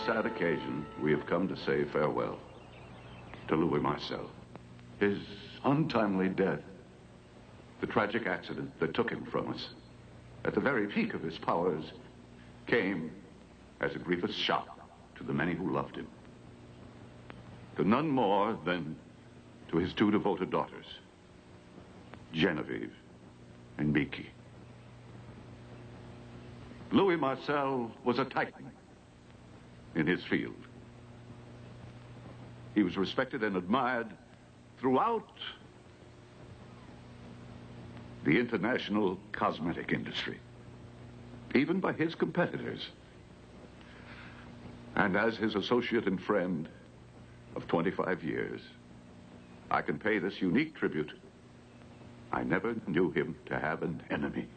sad occasion, we have come to say farewell to Louis Marcel. His untimely death, the tragic accident that took him from us, at the very peak of his powers, came as a grievous shock to the many who loved him. To none more than to his two devoted daughters, Genevieve and Miki. Louis Marcel was a titan in his field. He was respected and admired throughout the international cosmetic industry, even by his competitors. And as his associate and friend of 25 years, I can pay this unique tribute. I never knew him to have an enemy.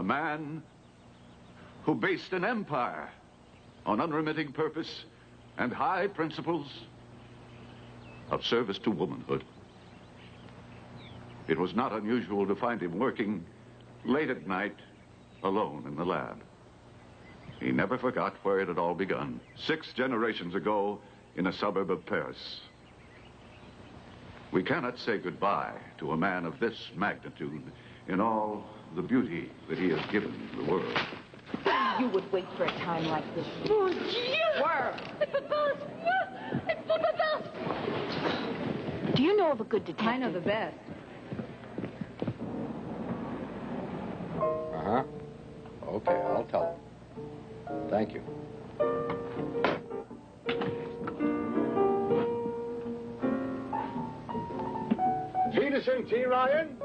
Man who based an empire on unremitting purpose and high principles of service to womanhood. It was not unusual to find him working late at night alone in the lab. He never forgot where it had all begun, 6 generations ago in a suburb of Paris. We cannot say goodbye to a man of this magnitude in all the beauty that he has given the world. You would wait for a time like this. Mon Dieu! Worm! It's for the best! Do you know of a good detective? I know the best. Uh-huh. Okay, I'll tell him. Thank you. Peterson, T. Ryan?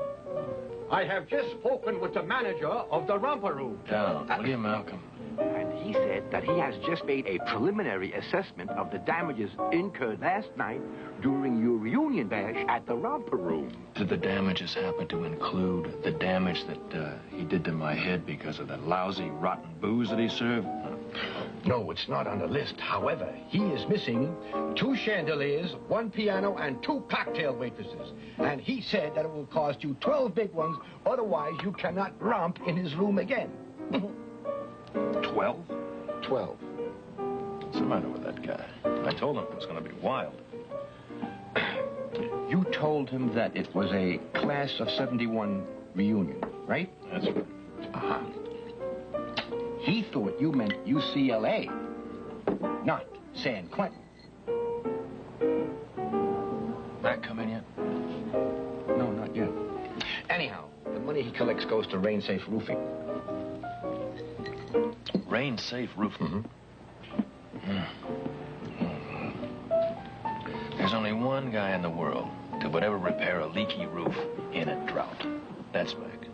I have just spoken with the manager of the romper room. Down. William Malcolm. And he said that he has just made a preliminary assessment of the damages incurred last night during your reunion bash at the romper room. Did the damages happen to include the damage that he did to my head because of the lousy, rotten booze that he served? No, it's not on the list. However, he is missing 2 chandeliers, 1 piano, and 2 cocktail waitresses. And he said that it will cost you 12 big ones, otherwise you cannot romp in his room again. 12? 12. What's the matter with that guy? I told him it was going to be wild. You told him that it was a class of 71 reunion, right? That's right. Uh-huh. He thought you meant UCLA, not San Quentin. That come in yet? No, not yet. Anyhow, the money he collects goes to Rain Safe Roofing. Rain safe roofing. There's only one guy in the world that would ever repair a leaky roof in a drought. That's Meg.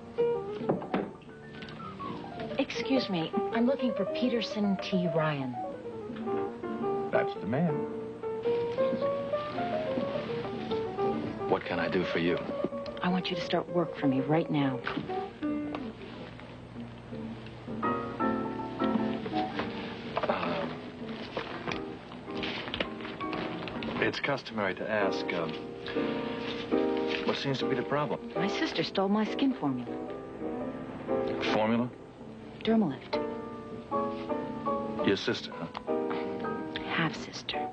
Excuse me, I'm looking for Peterson T. Ryan. That's the man. What can I do for you? I want you to start work for me right now. It's customary to ask, what seems to be the problem? My sister stole my skin formula. Formula? Dermalift. Your sister, huh? Half-sister.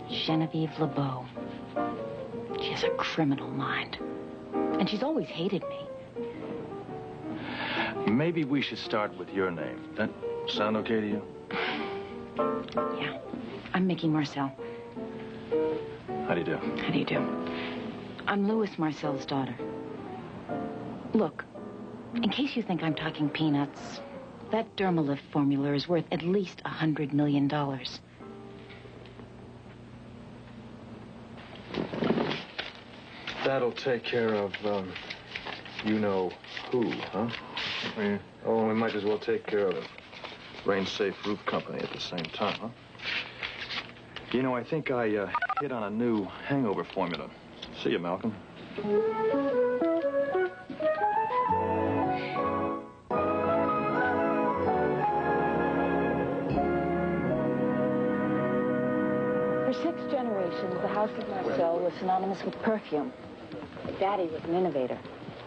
Genevieve LeBeau. She has a criminal mind. And she's always hated me. Maybe we should start with your name. Sound okay to you? Yeah. I'm Mickey Marcel. How do you do? How do you do? I'm Louis Marcel's daughter. Look, in case you think I'm talking peanuts, that Dermalift formula is worth at least $100 million. That'll take care of, you know who, huh? Oh, we might as well take care of the Rain Safe Roof Company at the same time, huh? You know, I think I hit on a new hangover formula. See you, Malcolm. For 6 generations, the House of Marcel was synonymous with perfume. Daddy was an innovator,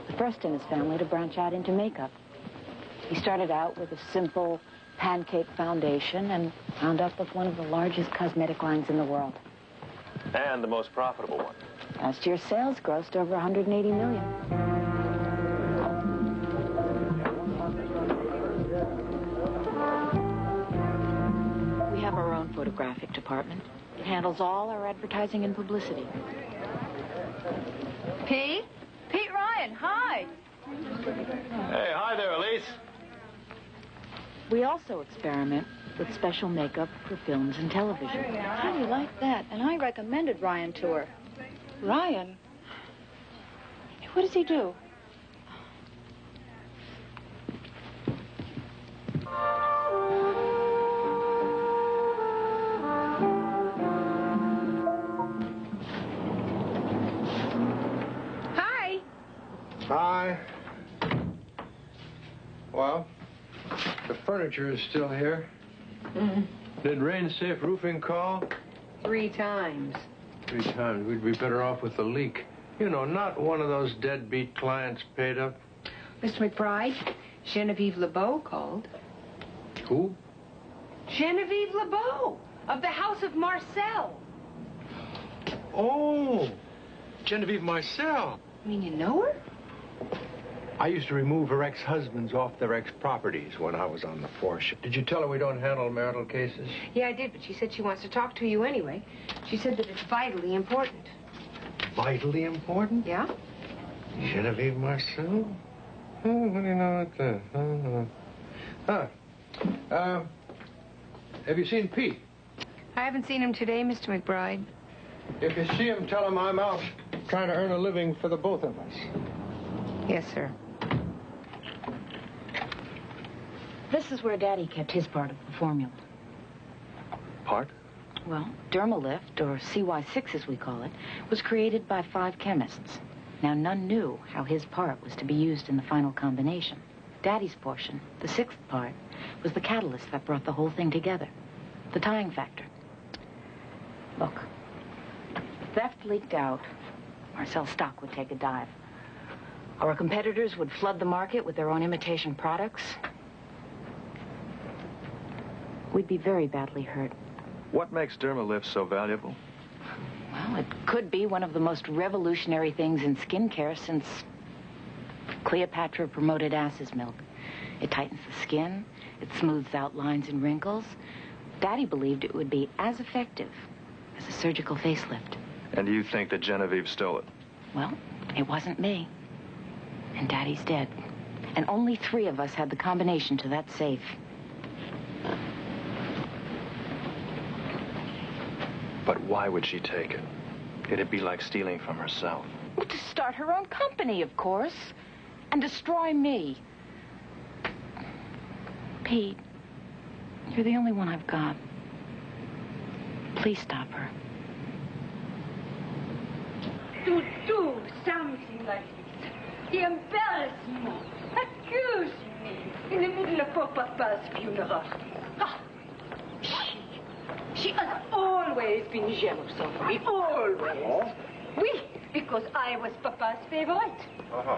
the first in his family to branch out into makeup. He started out with a simple pancake foundation and wound up with one of the largest cosmetic lines in the world. And the most profitable one. Last year's sales grossed over $180 million. We have our own photographic department. It handles all our advertising and publicity. Pete? Pete Ryan, hi. Hey, hi there, Elise. We also experiment with special makeup for films and television. I really like that, and I recommended Ryan to her. Ryan? What does he do? Hi. Hi. Well, the furniture is still here. Did Rain Safe Roofing call? 3 times. 3 times. We'd be better off with the leak. You know, not one of those deadbeat clients paid up. Mr. McBride, Genevieve LeBeau called. Who? Genevieve LeBeau of the House of Marcel. Oh, Genevieve Marcel. You mean you know her? I used to remove her ex-husbands off their ex-properties when I was on the force. Did you tell her we don't handle marital cases? Yeah, I did, but she said she wants to talk to you anyway. She said that it's vitally important. Vitally important? Yeah? Genevieve Marcel? Oh, what do you know about that? Have you seen Pete? I haven't seen him today, Mr. McBride. If you see him, tell him I'm out trying to earn a living for the both of us. Yes, sir. This is where Daddy kept his part of the formula. Part? Well, Dermalift, or CY6 as we call it, was created by 5 chemists. Now, none knew how his part was to be used in the final combination. Daddy's portion, the 6th part, was the catalyst that brought the whole thing together. The tying factor. Look, if theft leaked out, Marcel's stock would take a dive. Our competitors would flood the market with their own imitation products. We'd be very badly hurt. What makes Dermalift so valuable? Well, it could be one of the most revolutionary things in skincare since Cleopatra promoted ass's milk. It tightens the skin, it smooths out lines and wrinkles. Daddy believed it would be as effective as a surgical facelift. And you think that Genevieve stole it? Well, it wasn't me. And Daddy's dead. And only 3 of us had the combination to that safe. But why would she take it? It'd be like stealing from herself. Well, to start her own company, of course. And destroy me. Pete, you're the only one I've got. Please stop her. To do something like this. The embarrassment. Accuse me in the middle of poor Papa's funeral. Ah, she has always been jealous of me. Always. Oui, because I was Papa's favorite.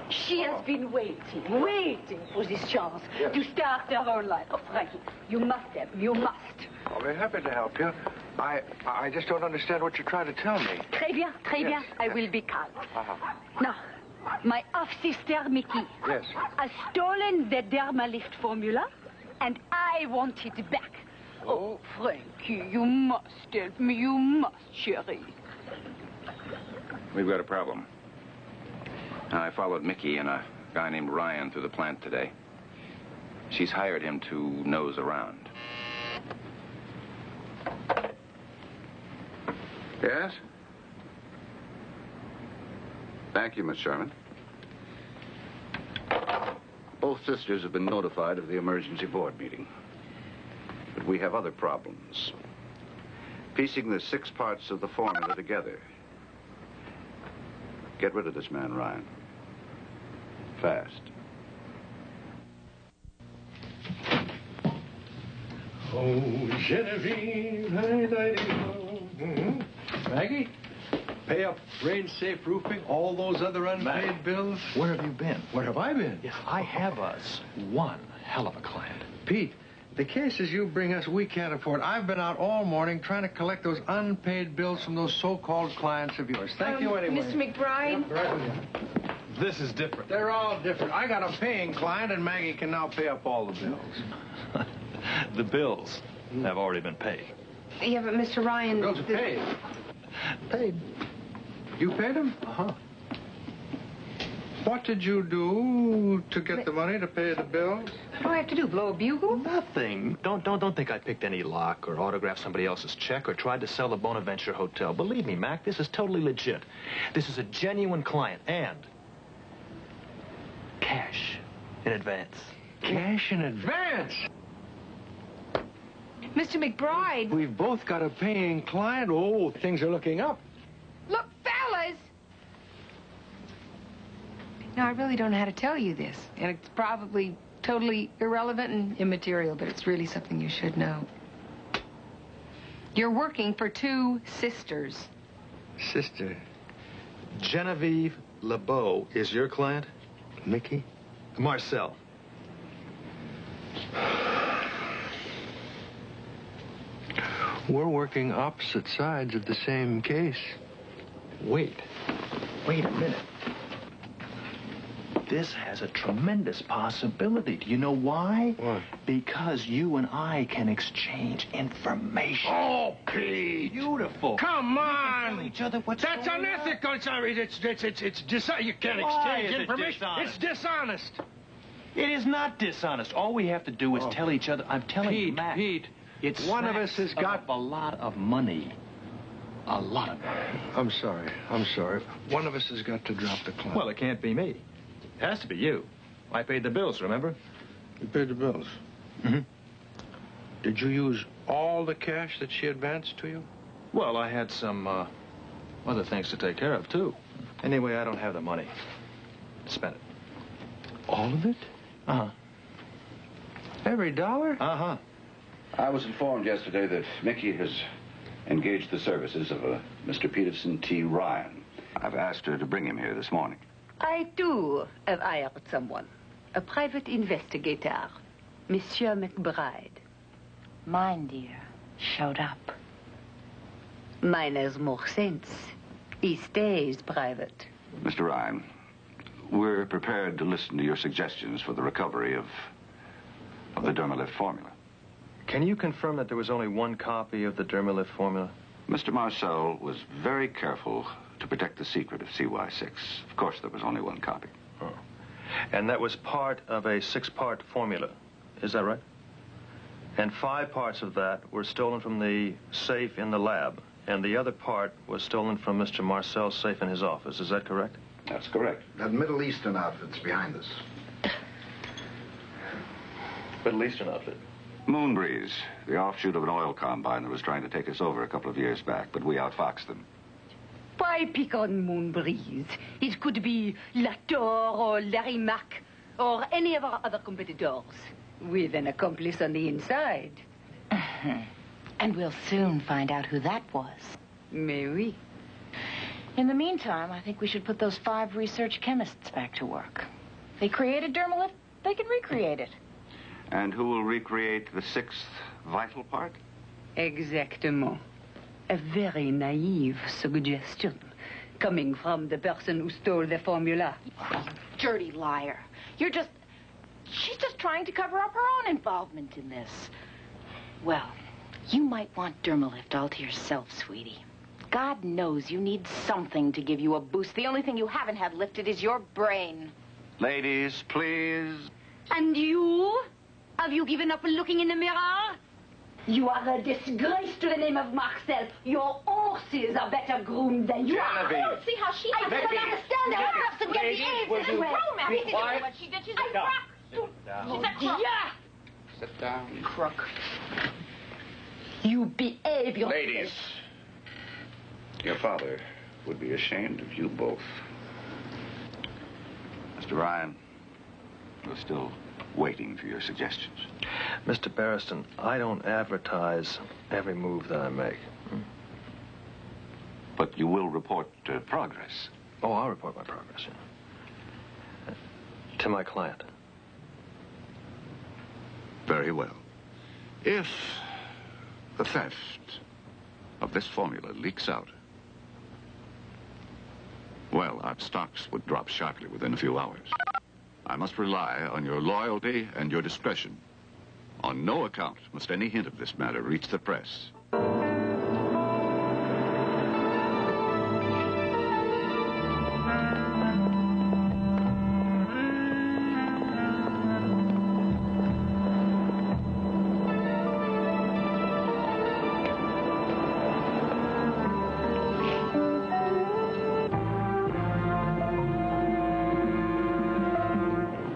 She has been waiting for this chance to start her own life. Oh, Frankie, you must help me. You must. I'll be happy to help you. I just don't understand what you're trying to tell me. Très bien, très bien. I will be calm. Now, my half-sister, Mickey, Yes. has stolen the Dermalift formula and I want it back. Oh, Frankie, you must help me. You must, chérie. We've got a problem. I followed Mickey and a guy named Ryan through the plant today. She's hired him to nose around. Yes? Thank you, Miss Sherman. Both sisters have been notified of the emergency board meeting. But we have other problems. Piecing the 6 parts of the formula together. Get rid of this man, Ryan. Fast. Oh, Genevieve, Maggie, pay up Rain Safe Roofing, all those other unpaid bills. Where have you been? Where have I been? Yes, I have us one hell of a client. Pete, the cases you bring us, we can't afford. I've been out all morning trying to collect those unpaid bills from those so-called clients of yours. Thank you anyway. Mr. McBride? Yep, right with you. This is different. They're all different. I got a paying client, and Maggie can now pay up all the bills. The bills have already been paid. Yeah, but Mr. Ryan... Bills are paid. Paid. You paid them? Uh-huh. What did you do to get the money to pay the bills? What do I have to do, blow a bugle? Nothing. Don't think I picked any lock or autographed somebody else's check or tried to sell the Bonaventure Hotel. Believe me, Mac, this is totally legit. This is a genuine client and cash in advance. Cash in advance? Mr. McBride! We've both got a paying client. Oh, things are looking up. Look, fellas! Now, I really don't know how to tell you this, and it's probably totally irrelevant and immaterial, but it's really something you should know. You're working for 2 sisters. Sister. Genevieve LeBeau is your client? Mickey? Marcel. We're working opposite sides of the same case. Wait a minute. This has a tremendous possibility. Do you know why? Why? Because you and I can exchange information. Oh, Pete! Beautiful. Come Tell on! each other what's That's going unethical. on. You can't Why exchange is it information. dishonest? It's dishonest. It is not dishonest. All we have to do is tell each other. I'm telling you, Matt. Pete, it's one of us has got a lot of money. A lot of money. I'm sorry. One of us has got to drop the club. Well, it can't be me. It has to be you. I paid the bills, remember? You paid the bills. Mm-hmm. Did you use all the cash that she advanced to you? Well, I had some other things to take care of, too. Anyway, I don't have the money. Spend it. All of it? Uh-huh. Every dollar? Uh-huh. I was informed yesterday that Mickey has engaged the services of a Mr. Peterson T. Ryan. I've asked her to bring him here this morning. I, too, have hired someone. A private investigator. Monsieur McBride. Mine, dear, showed up. Mine has more sense. He stays private. Mr. Ryan, we're prepared to listen to your suggestions for the recovery of the Dermalift formula. Can you confirm that there was only one copy of the Dermalift formula? Mr. Marcel was very careful to protect the secret of CY6. Of course, there was only one copy. Oh. And that was part of a 6-part formula. Is that right? And 5 parts of that were stolen from the safe in the lab, and the other part was stolen from Mr. Marcel's safe in his office. Is that correct? That's correct. That Middle Eastern outfit's behind us. Middle Eastern outfit. Moonbreeze, the offshoot of an oil combine that was trying to take us over a couple of years back, but we outfoxed them. Why pick on Moonbreeze? It could be Latour or Larry Mack or any of our other competitors with an accomplice on the inside. And we'll soon find out who that was. Mais oui. In the meantime, I think we should put those 5 research chemists back to work. They created Dermalift, they can recreate it. And who will recreate the 6th vital part? Exactement. A very naive suggestion coming from the person who stole the formula. Dirty liar. You're just... she's just trying to cover up her own involvement in this. Well, you might want Dermalift all to yourself, sweetie. God knows you need something to give you a boost. The only thing you haven't had lifted is your brain. Ladies, please. And you? Have you given up looking in the mirror? You are a disgrace to the name of Marcel. Your horses are better groomed than you are. Genevieve. I don't see how she... I don't understand how a person gets the AIDS anyway. This is what she did. She's a crook. She's a crook. Yeah. Sit down. Crook. You behave yourself. Ladies. Your father would be ashamed of you both. Mr. Ryan, we're still waiting for your suggestions. Mr. Barristan, I don't advertise every move that I make. But you will report progress. Oh, I'll report my progress, yeah. To my client. Very well. If the theft of this formula leaks out, well, our stocks would drop sharply within a few hours. I must rely on your loyalty and your discretion. On no account must any hint of this matter reach the press.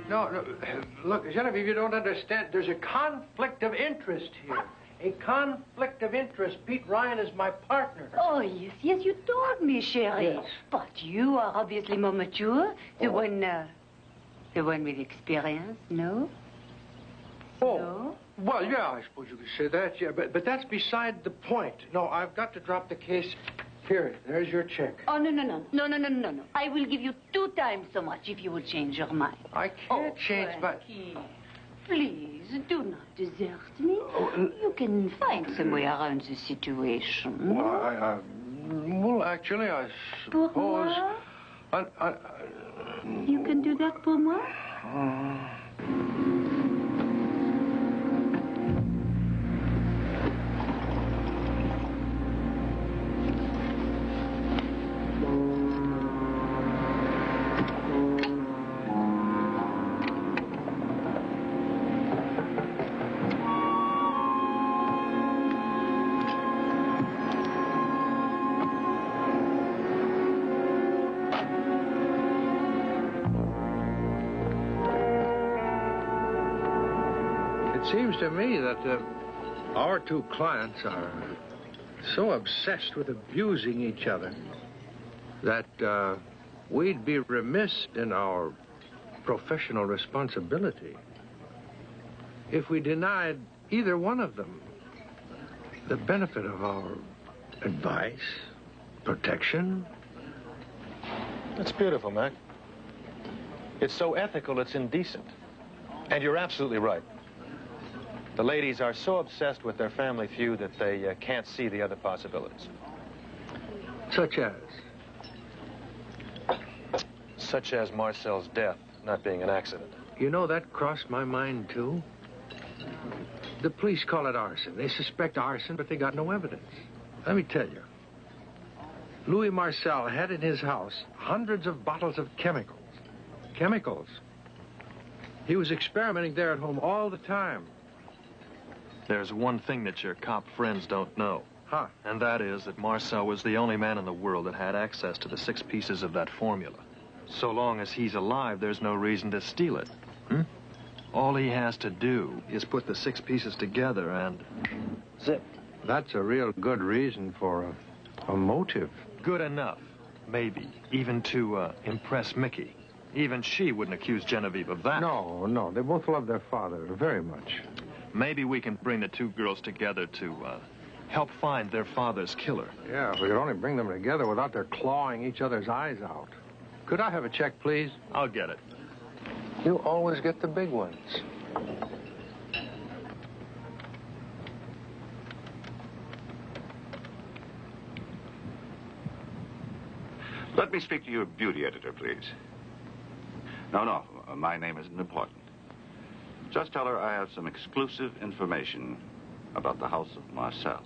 No, look, Genevieve, you don't understand. There's a conflict of interest here. A conflict of interest. Pete Ryan is my partner. Oh, yes, yes, you told me, chérie. Yes. But you are obviously more mature. The one with experience, no? Oh. No? Well, yeah, I suppose you could say that, yeah. But that's beside the point. No, I've got to drop the case. Here, there's your check. Oh, no. I will give you 2 times so much if you will change your mind. I can't change my... Please, do not desert me. You can find some way around the situation. Well, well, actually, I suppose... Pourquoi? You can do that pour moi? It seems to me that our 2 clients are so obsessed with abusing each other that we'd be remiss in our professional responsibility if we denied either one of them the benefit of our advice, protection. That's beautiful, Mac. It's so ethical, it's indecent. And you're absolutely right. The ladies are so obsessed with their family feud that they can't see the other possibilities. Such as? Such as Marcel's death not being an accident. You know, that crossed my mind, too. The police call it arson. They suspect arson, but they got no evidence. Let me tell you. Louis Marcel had in his house hundreds of bottles of chemicals. Chemicals. He was experimenting there at home all the time. There's one thing that your cop friends don't know. Huh? And that is that Marcel was the only man in the world that had access to the 6 pieces of that formula. So long as he's alive, there's no reason to steal it. All he has to do is put the 6 pieces together and... zip. That's a real good reason for a motive. Good enough, maybe, even to impress Mickey. Even she wouldn't accuse Genevieve of that. No, they both love their father very much. Maybe we can bring the 2 girls together to help find their father's killer. Yeah, if we could only bring them together without their clawing each other's eyes out. Could I have a check, please? I'll get it. You always get the big ones. Let me speak to your beauty editor, please. No, my name isn't important. Just tell her I have some exclusive information about the house of Marcel.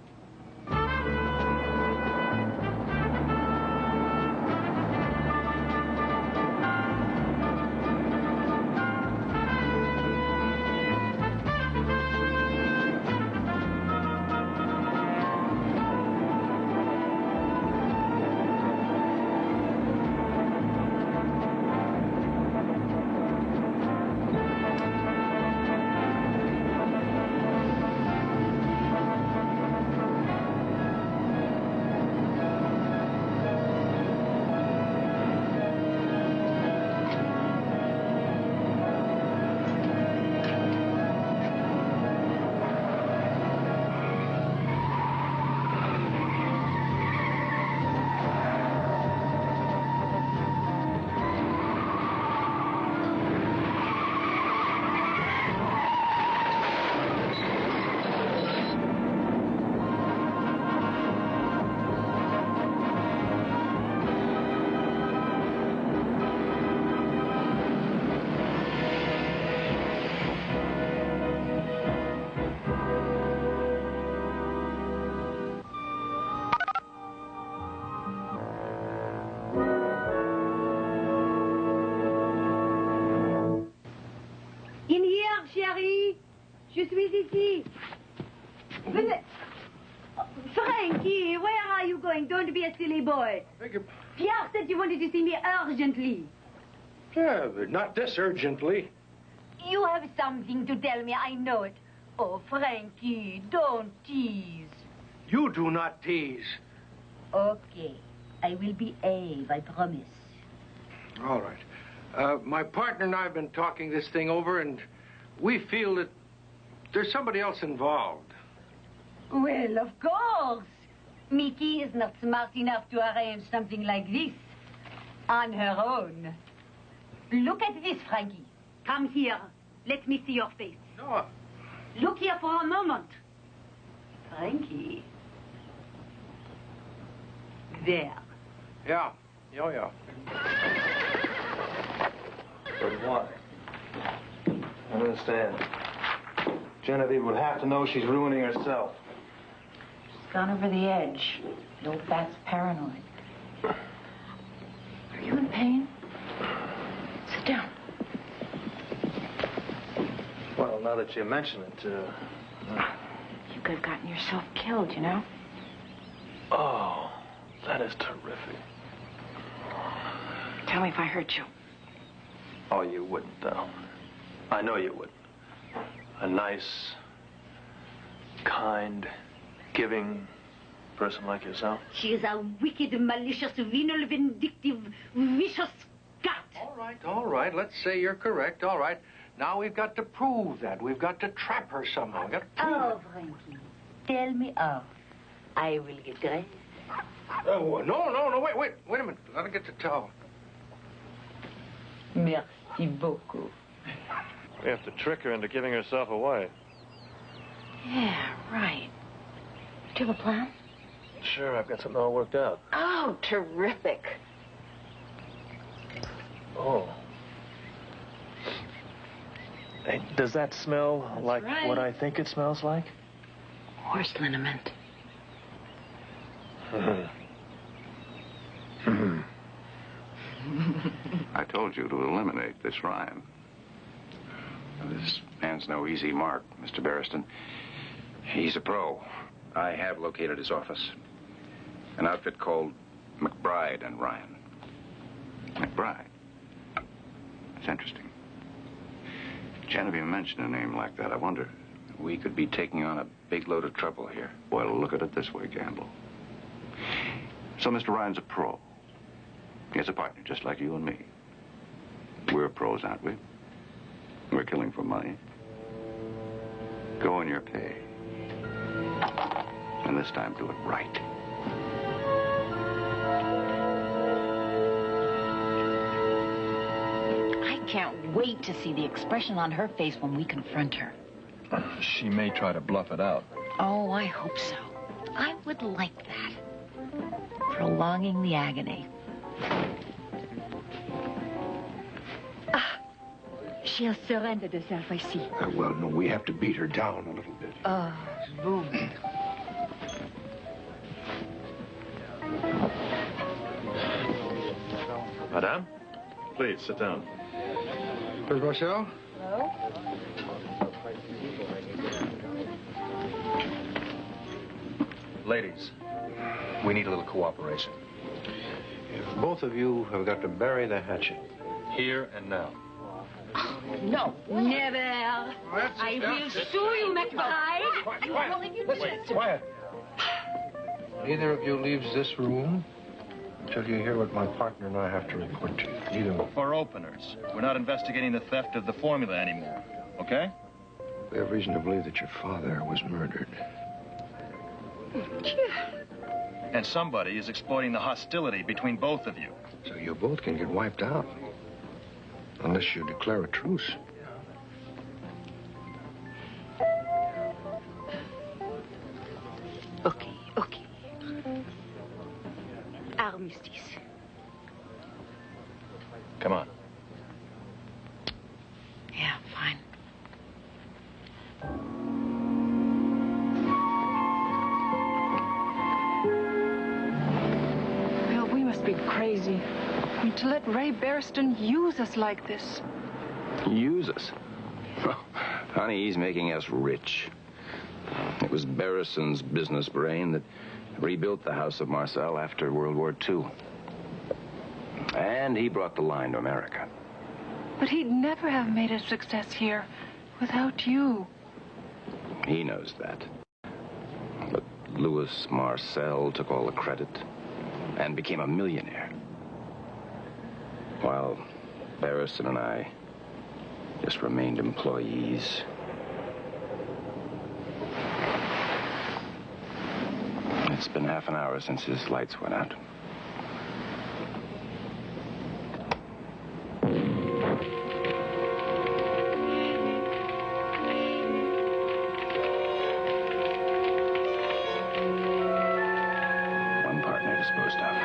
Chérie, je suis ici. Frankie, where are you going? Don't be a silly boy. Pierre said you wanted to see me urgently. Yeah, but not this urgently. You have something to tell me, I know it. Oh, Frankie, don't tease. You do not tease. Okay, I will behave, I promise. All right. My partner and I have been talking this thing over, and we feel that there's somebody else involved. Well, of course. Mickey is not smart enough to arrange something like this on her own. Look at this, Frankie. Come here. Let me see your face. No. Look here for a moment. Frankie. There. Yeah. Yeah. But why? I don't understand. Genevieve would have to know she's ruining herself. She's gone over the edge. The old bat's paranoid. Are you in pain? Sit down. Well, now that you mention it, You could have gotten yourself killed, you know? Oh, that is terrific. Tell me if I hurt you. Oh, you wouldn't, though. I know you wouldn't. A nice, kind, giving person like yourself. She is a wicked, malicious, venal, vindictive, vicious cat. All right. Let's say you're correct. All right. Now we've got to prove that. We've got to trap her somehow. We've got to prove it. Frankie, tell me off. I will get ready. Oh, no. Wait a minute. Let her get the towel. Merci beaucoup. We have to trick her into giving herself away. Yeah, right. Do you have a plan? Sure, I've got something all worked out. Oh, terrific. Oh. Hey, does that smell That's like right. what I think it smells like? Horse liniment. I told you to eliminate this Ryan. This man's no easy mark, Mr. Barriston. He's a pro. I have located his office. An outfit called McBride and Ryan. McBride. That's interesting. Genevieve mentioned a name like that. I wonder. We could be taking on a big load of trouble here. Well, look at it this way, Gamble. So Mr. Ryan's a pro. He has a partner just like you and me. We're pros, aren't we? We're killing for money. Go on your pay. And this time do it right. I can't wait to see the expression on her face when we confront her. She may try to bluff it out. Oh, I hope so. I would like that. Prolonging the agony. She'll surrender herself, I see. Well, no, we have to beat her down a little bit. Boom. Madame, please sit down. Miss Marcel? Hello? Ladies, we need a little cooperation. If both of you have got to bury the hatchet. Here and now. No, never. I will sue you, McBride. Quiet. Neither of you leaves this room until you hear what my partner and I have to report to you. Neither one. For openers, we're not investigating the theft of the formula anymore, okay? We have reason to believe that your father was murdered. And somebody is exploiting the hostility between both of you. So you both can get wiped out. Unless you declare a truce. Okay. Armistice. Come on. Yeah, fine. Bill, we must be crazy. I mean, to let Ray Barriston use us like this. Use us? Honey, he's making us rich. It was Barriston's business brain that rebuilt the House of Marcel after World War II. And he brought the line to America. But he'd never have made a success here without you. He knows that. But Louis Marcel took all the credit and became a millionaire. While Barriston and I just remained employees. It's been half an hour since his lights went out. One partner disposed of.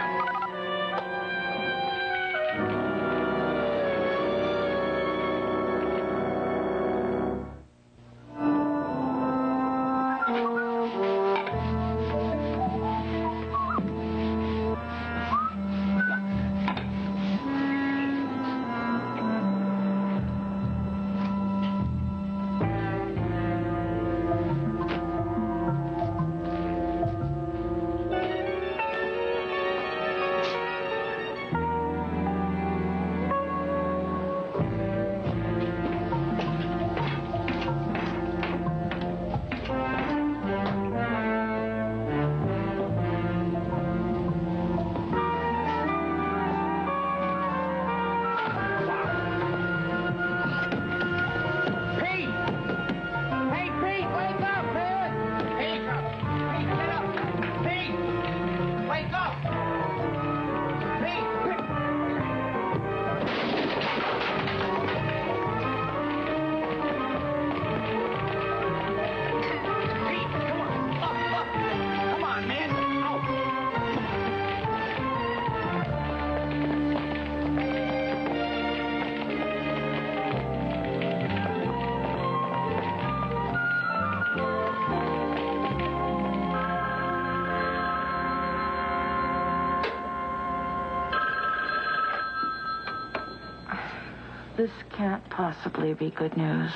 This can't possibly be good news.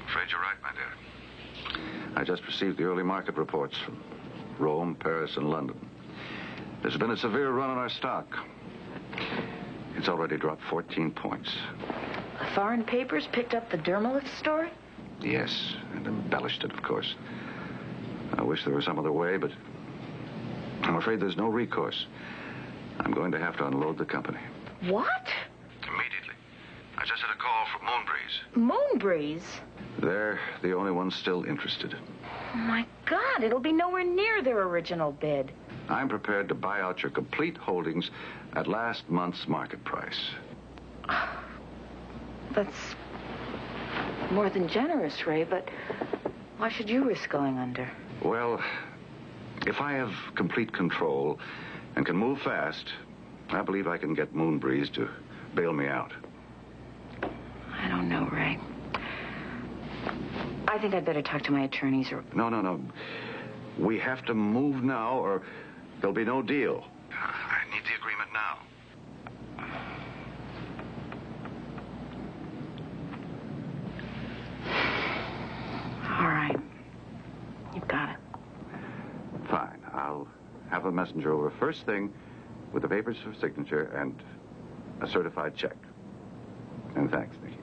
Afraid you're right, my dear. I just received the early market reports from Rome, Paris, and London. There's been a severe run on our stock. It's already dropped 14 points. The foreign papers picked up the Dermalith story? Yes, and embellished it, of course. I wish there was some other way, but I'm afraid there's no recourse. I'm going to have to unload the company. What? Immediately. I just had a call from Moonbreeze. Moonbreeze? They're the only ones still interested. Oh, my God, it'll be nowhere near their original bid. I'm prepared to buy out your complete holdings at last month's market price. That's more than generous, Ray, but why should you risk going under? Well, if I have complete control and can move fast, I believe I can get Moonbreeze to bail me out. I don't no, Ray. I think I'd better talk to my attorneys or... No. We have to move now or there'll be no deal. I need the agreement now. All right. You've got it. Fine. I'll have a messenger over first thing with the papers for signature and a certified check. And thanks, Nicky.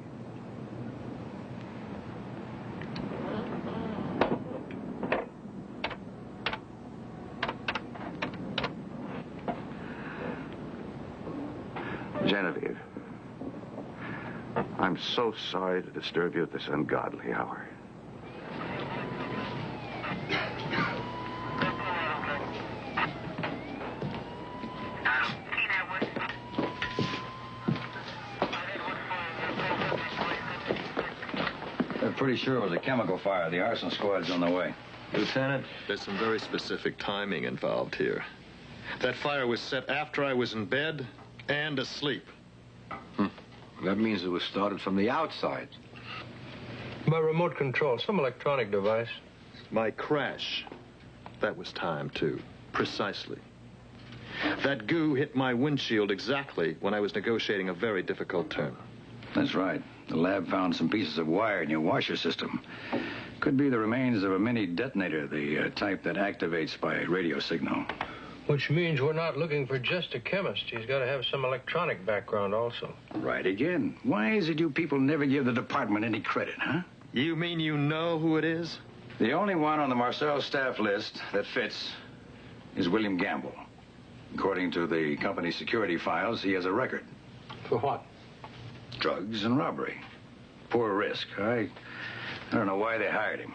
Genevieve, I'm so sorry to disturb you at this ungodly hour. Pretty sure it was a chemical fire. The arson squad's on the way. Lieutenant, there's some very specific timing involved here. That fire was set after I was in bed and asleep. That means it was started from the outside. My remote control, some electronic device. My crash. That was time, too. Precisely. That goo hit my windshield exactly when I was negotiating a very difficult term. That's right. The lab found some pieces of wire in your washer system. Could be the remains of a mini detonator, the type that activates by radio signal. Which means we're not looking for just a chemist. He's got to have some electronic background also. Right again. Why is it you people never give the department any credit, huh? You mean you know who it is? The only one on the Marcel staff list that fits is William Gamble. According to the company's security files, he has a record. For what? Drugs and robbery. Poor risk. I don't know why they hired him.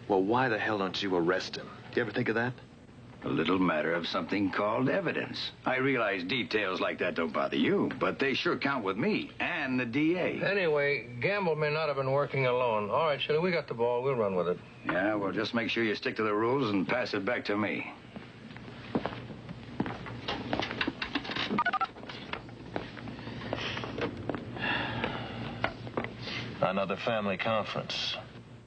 Well, why the hell don't you arrest him? You ever think of that? A little matter of something called evidence. I realize details like that don't bother you, but they sure count with me and the DA. Anyway, Gamble may not have been working alone. All right, Shirley, we got the ball. We'll run with it. Yeah, well, just make sure you stick to the rules and pass it back to me. Another family conference.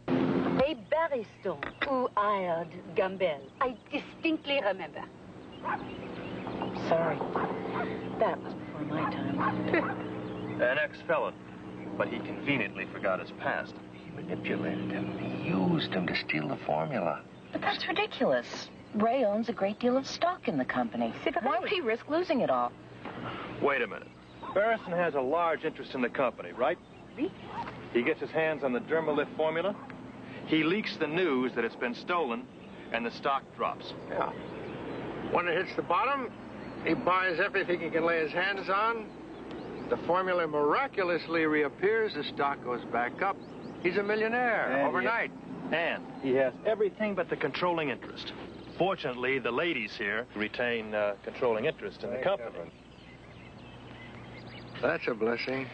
A barrister who hired Gamble. I distinctly remember. Sorry. That was before my time. An ex-felon, but he conveniently forgot his past. He manipulated him. He used him to steal the formula. But that's ridiculous. Ray owns a great deal of stock in the company. Why would he risk losing it all? Wait a minute. Barristan has a large interest in the company, right? Oui. He gets his hands on the Dermalith formula. He leaks the news that it's been stolen, and the stock drops. Yeah. When it hits the bottom, he buys everything he can lay his hands on. The formula miraculously reappears. The stock goes back up. He's a millionaire overnight. And he has everything but the controlling interest. Fortunately, the ladies here retain controlling interest in the company. That's a blessing.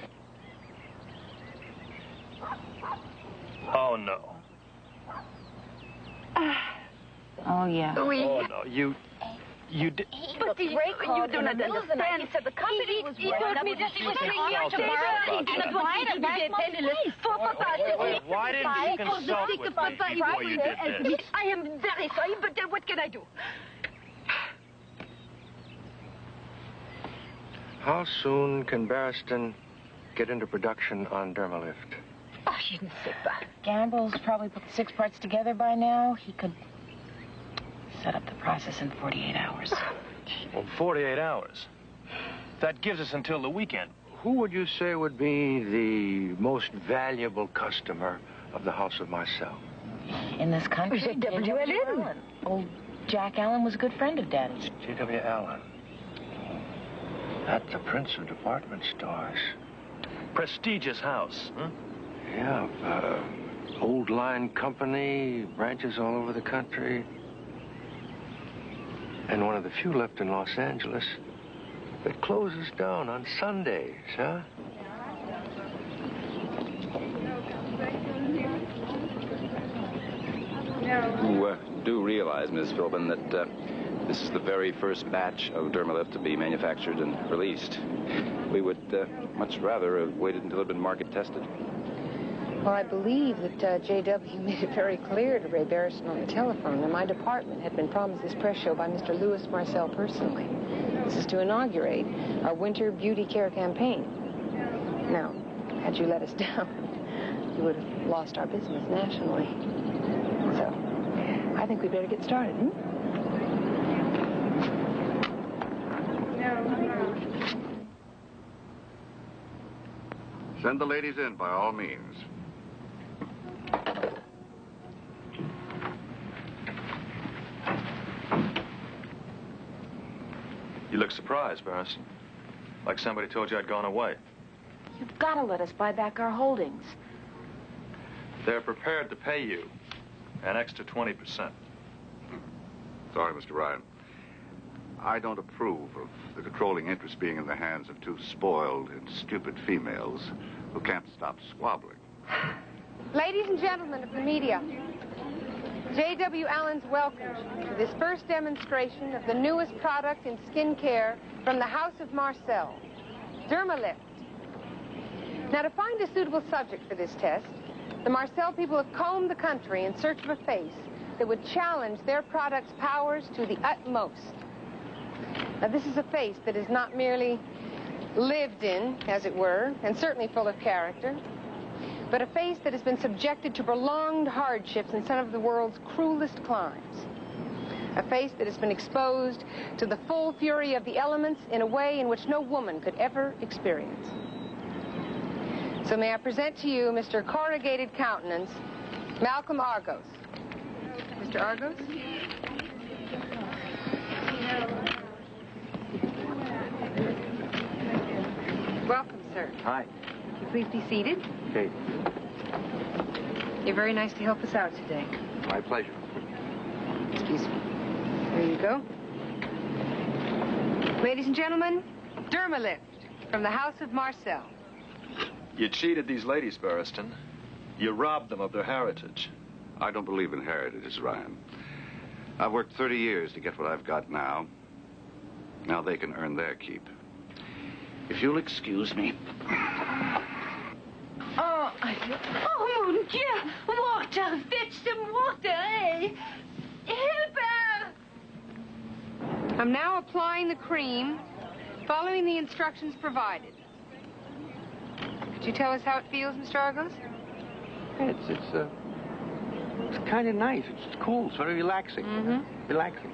Oh, no. Oh, yeah. Oui. Oh, no. You did... But Ray called you don't understand. He said the company was He told me that he was bringing you tomorrow. He didn't want me to be attended. For Papa. Why didn't you consult with me before you did this? I am very sorry, but what can I do? How soon can Barristan get into production on Dermalift? Oh, je ne sais pas. Gamble's probably put the 6 parts together by now. He could set up the process in 48 hours. Well, 48 hours. That gives us until the weekend. Who would you say would be the most valuable customer of the House of Marcel? In this country, J.W. Allen. Old Jack Allen was a good friend of Daddy's. J.W. Allen. That's the prince of department stores. Prestigious house, huh? Yeah, old line company, branches all over the country. And one of the few left in Los Angeles that closes down on Sundays, huh? You do realize, Ms. Philbin, that this is the very first batch of Dermalith to be manufactured and released. We would much rather have waited until it had been market tested. Well, I believe that J.W. made it very clear to Ray Barriston on the telephone that my department had been promised this press show by Mr. Louis Marcel personally. This is to inaugurate our winter beauty care campaign. Now, had you let us down, you would have lost our business nationally. So, I think we'd better get started, Send the ladies in, by all means. You look surprised, Barriston. Like somebody told you I'd gone away. You've got to let us buy back our holdings. They're prepared to pay you an extra 20%. Sorry, Mr. Ryan. I don't approve of the controlling interest being in the hands of two spoiled and stupid females who can't stop squabbling. Ladies and gentlemen of the media, J.W. Allen's welcomes you to this first demonstration of the newest product in skin care from the House of Marcel, Dermalift. Now, to find a suitable subject for this test, the Marcel people have combed the country in search of a face that would challenge their product's powers to the utmost. Now, this is a face that is not merely lived in, as it were, and certainly full of character, but a face that has been subjected to prolonged hardships in some of the world's cruelest climes. A face that has been exposed to the full fury of the elements in a way in which no woman could ever experience. So may I present to you Mr. Corrugated Countenance, Malcolm Argos. Mr. Argos? Welcome, sir. Hi. Would you please be seated? Okay. You're very nice to help us out today. My pleasure. Excuse me. There you go. Ladies and gentlemen, Dermalift from the House of Marcel. You cheated these ladies, Barriston. You robbed them of their heritage. I don't believe in heritages, Ryan. I've worked 30 years to get what I've got now. Now they can earn their keep. If you'll excuse me. Oh, mon Dieu! Water! Fetch some water, eh? Help her! I'm now applying the cream, following the instructions provided. Could you tell us how it feels, Mr. Argos? It's kind of nice. It's cool. It's very relaxing. Relaxing.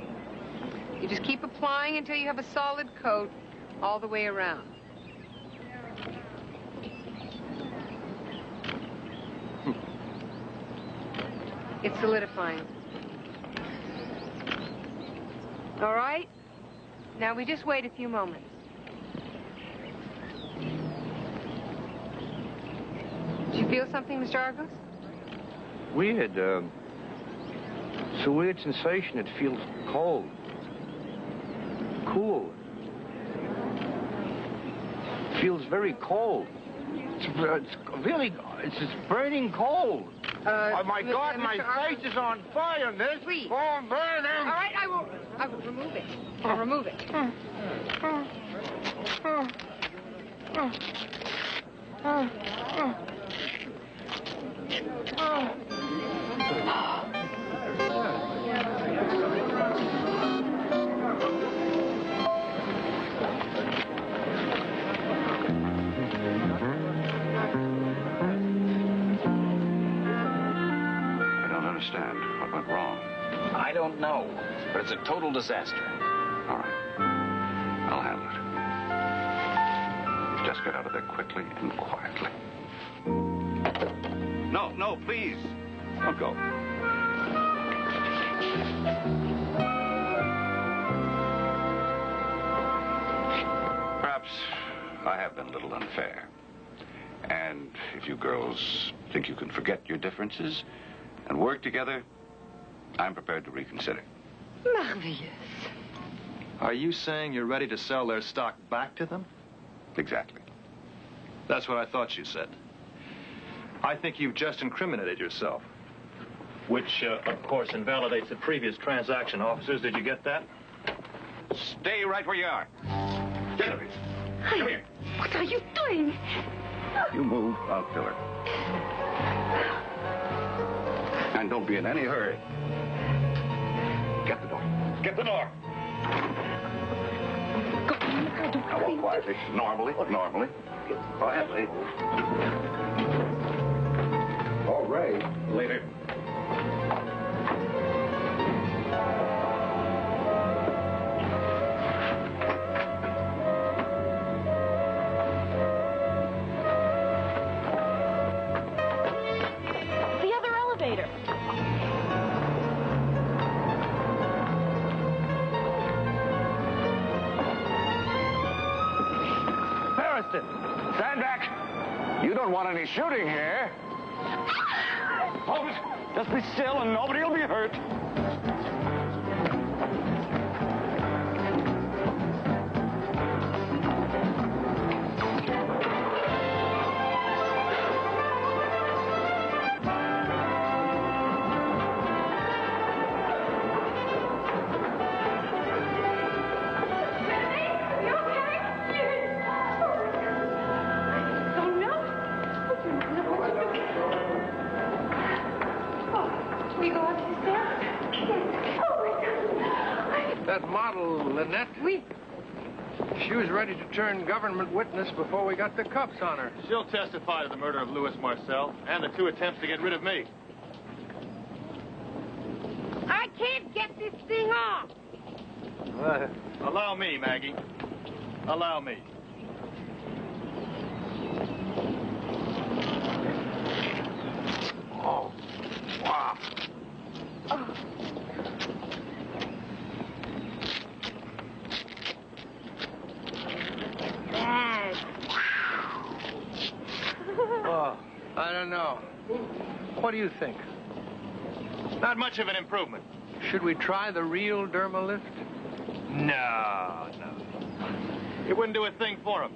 You just keep applying until you have a solid coat all the way around. It's solidifying. All right. Now we just wait a few moments. Did you feel something, Mr. Argos? Weird. It's a weird sensation. It feels cold. Cool. It feels very cold. It's burning cold. Oh, my God, my face is on fire, miss. Please. Oh, burning. All right, I will remove it. I'll remove it. What went wrong? I don't know, but it's a total disaster. All right. I'll handle it. Just get out of there quickly and quietly. No, please. Don't go. Perhaps I have been a little unfair. And if you girls think you can forget your differences and work together, I'm prepared to reconsider. Marvelous. Are you saying you're ready to sell their stock back to them? Exactly. That's what I thought you said. I think you've just incriminated yourself. Which, of course, invalidates the previous transaction. Officers, did you get that? Stay right where you are. Get up here. Come here. What are you doing? You move, I'll kill her. And don't be in any hurry. Get the door. Get the door. Now walk quietly. Normally. Quietly. Oh, Ray. Later. The other elevator. Barristan, stand back. You don't want any shooting here. Hold it. Just be still and nobody will be hurt. That model, Lynette? Oui. She was ready to turn government witness before we got the cuffs on her. She'll testify to the murder of Louis Marcel and the 2 attempts to get rid of me. I can't get this thing off. Allow me, Maggie. Allow me. Oh, wow. Oh. Bad. Oh, I don't know. What do you think? Not much of an improvement. Should we try the real Dermalift? No. It wouldn't do a thing for him.